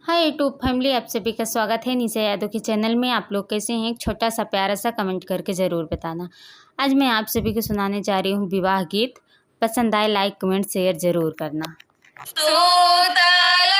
Hi YouTube family, आप सभी का स्वागत है निशा यादव के चैनल में। आप लोग कैसे हैं? एक छोटा सा प्यारा सा कमेंट करके ज़रूर बताना। आज मैं आप सभी को सुनाने जा रही हूँ विवाह गीत। पसंद आए लाइक कमेंट शेयर ज़रूर करना। सूतल